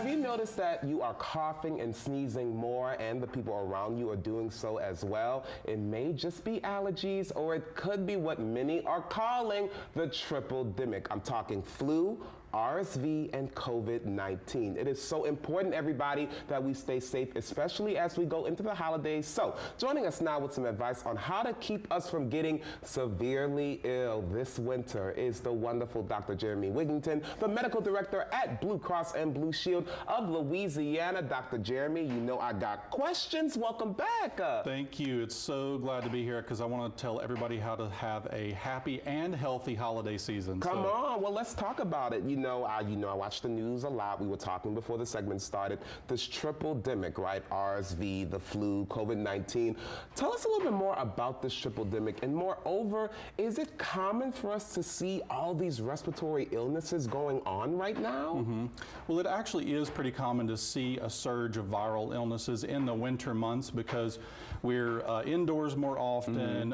you noticed that you are coughing and sneezing more and the people around you are doing so as well? It may just be allergies, or it could be what many are calling the triple-demic. I'm talking flu, RSV, and COVID-19. It is so important, everybody, that we stay safe, especially as we go into the holidays. So, joining us now with some advice on how to keep us from getting severely ill this winter is the wonderful Dr. Jeremy Wigington, the medical director at Blue Cross and Blue Shield of Louisiana. Dr. Jeremy, you know I got questions. Welcome back. Thank you. It's so glad to be here because I want to tell everybody how to have a happy and healthy holiday season. Come on. Well, let's talk about it. I watch the news a lot. We were talking before the segment started. This triple-demic, right? RSV, the flu, COVID-19. Tell us a little bit more about this triple-demic, and moreover, is it common for us to see all these respiratory illnesses going on right now? Mm-hmm. Well, it actually is pretty common to see a surge of viral illnesses in the winter months because we're indoors more often,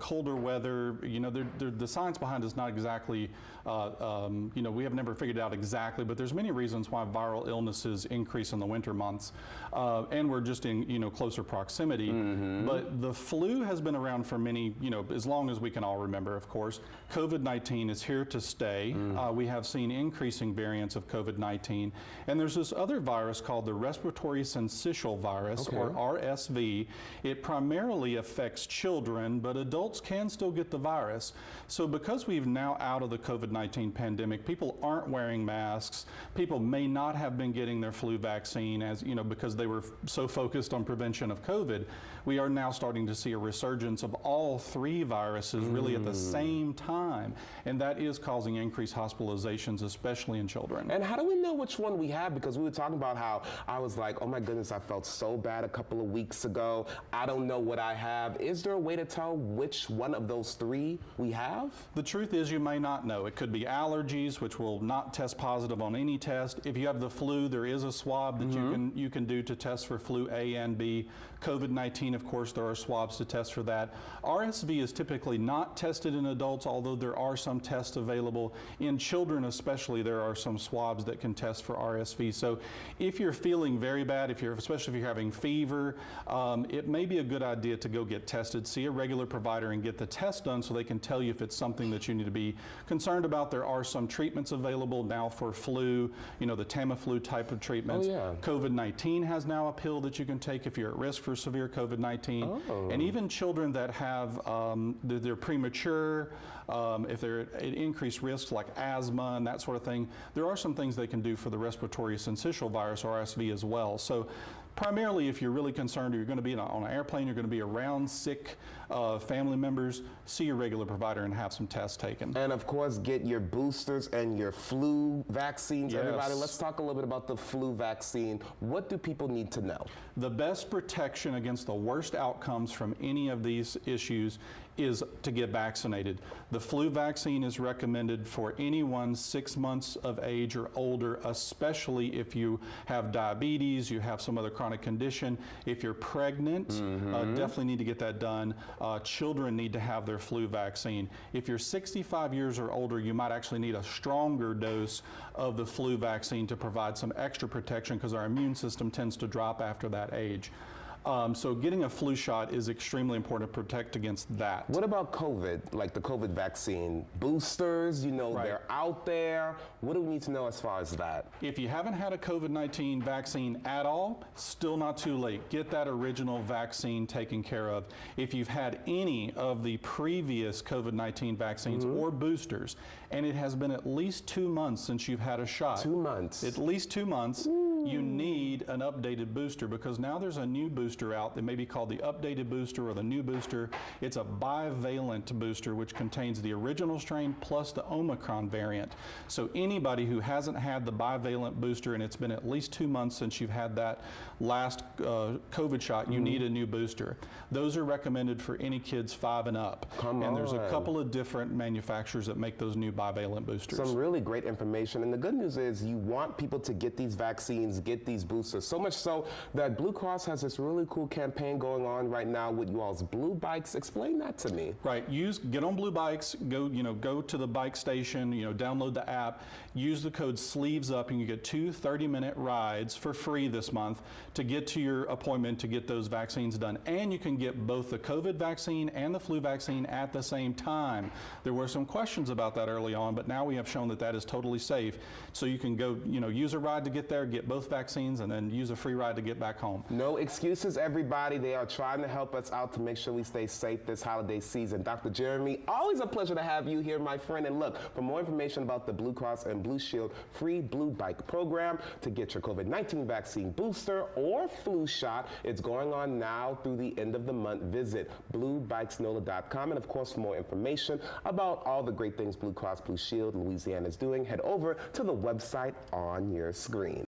colder weather. The science behind it is not exactly, we have never figured it out exactly, but there's many reasons why viral illnesses increase in the winter months, and we're just in closer proximity. But the flu has been around for many, as long as we can all remember, of course. COVID-19 is here to stay. We have seen increasing variants of COVID-19, and there's this other virus called the respiratory syncytial virus, or RSV. It primarily affects children, but adults can still get the virus. So because we've now out of the COVID-19 pandemic, people aren't wearing masks. People may not have been getting their flu vaccine because they were so focused on prevention of COVID. We are now starting to see a resurgence of all three viruses really at the same time, and that is causing increased hospitalizations, especially in children. And how do we know which one we have? Because we were talking about how I was like, oh my goodness, I felt so bad a couple of weeks ago. I don't know what I have. Is there a way to tell which one of those three we have? The truth is you may not know. It could be allergies, which will not test positive on any test. If you have the flu, there is a swab that you can do to test for flu A and B. COVID-19, of course, there are swabs to test for that. RSV is typically not tested in adults, although there are some tests available. In children especially, there are some swabs that can test for RSV. So if you're feeling very bad, especially if you're having fever, it may be a good idea to go get tested, see a regular provider and get the test done so they can tell you if it's something that you need to be concerned about. There are some treatments available now for flu, the Tamiflu type of treatments. COVID-19 has now a pill that you can take if you're at risk for severe COVID-19. And even children that have, they're premature, if they're at increased risks like asthma and that sort of thing, there are some things they can do for the respiratory syncytial virus, RSV, as well. So primarily, if you're really concerned or you're going to be on an airplane, you're going to be around sick family members, see your regular provider and have some tests taken. And of course, get your boosters and your flu vaccines. Yes. Everybody, let's talk a little bit about the flu vaccine. What do people need to know? The best protection against the worst outcomes from any of these issues is to get vaccinated. The flu vaccine is recommended for anyone 6 months of age or older, especially if you have diabetes, you have some other chronic condition. If you're pregnant, definitely need to get that done. Children need to have their flu vaccine. If you're 65 years or older, you might actually need a stronger dose of the flu vaccine to provide some extra protection because our immune system tends to drop after that age. So getting a flu shot is extremely important to protect against that. What about COVID, like the COVID vaccine? Boosters, they're out there. What do we need to know as far as that? If you haven't had a COVID-19 vaccine at all, still not too late. Get that original vaccine taken care of. If you've had any of the previous COVID-19 vaccines or boosters, and it has been at least 2 months since you've had a shot. 2 months. At least 2 months. You need an updated booster because now there's a new booster out that may be called the updated booster or the new booster. It's a bivalent booster which contains the original strain plus the Omicron variant. So anybody who hasn't had the bivalent booster and it's been at least 2 months since you've had that last COVID shot, you need a new booster. Those are recommended for any kids 5 and up. And there's a couple of different manufacturers that make those new bivalent boosters. Some really great information. And the good news is you want people to get these vaccines, get these boosters. So much so that Blue Cross has this really really cool campaign going on right now with you all's Blue Bikes. Explain that to me. Right. Get on Blue Bikes. Go to the bike station. Download the app. Use the code SLEEVESUP, and you get 2 30-minute rides for free this month to get to your appointment to get those vaccines done. And you can get both the COVID vaccine and the flu vaccine at the same time. There were some questions about that early on, but now we have shown that that is totally safe. So you can go, use a ride to get there, get both vaccines, and then use a free ride to get back home. No excuses, everybody. They are trying to help us out to make sure we stay safe this holiday season. Dr. Jeremy, always a pleasure to have you here, my friend. And look, for more information about the Blue Cross and Blue Shield free Blue Bike program to get your COVID-19 vaccine booster or flu shot, it's going on now through the end of the month. Visit bluebikesnola.com. And of course, for more information about all the great things Blue Cross Blue Shield Louisiana is doing, head over to the website on your screen.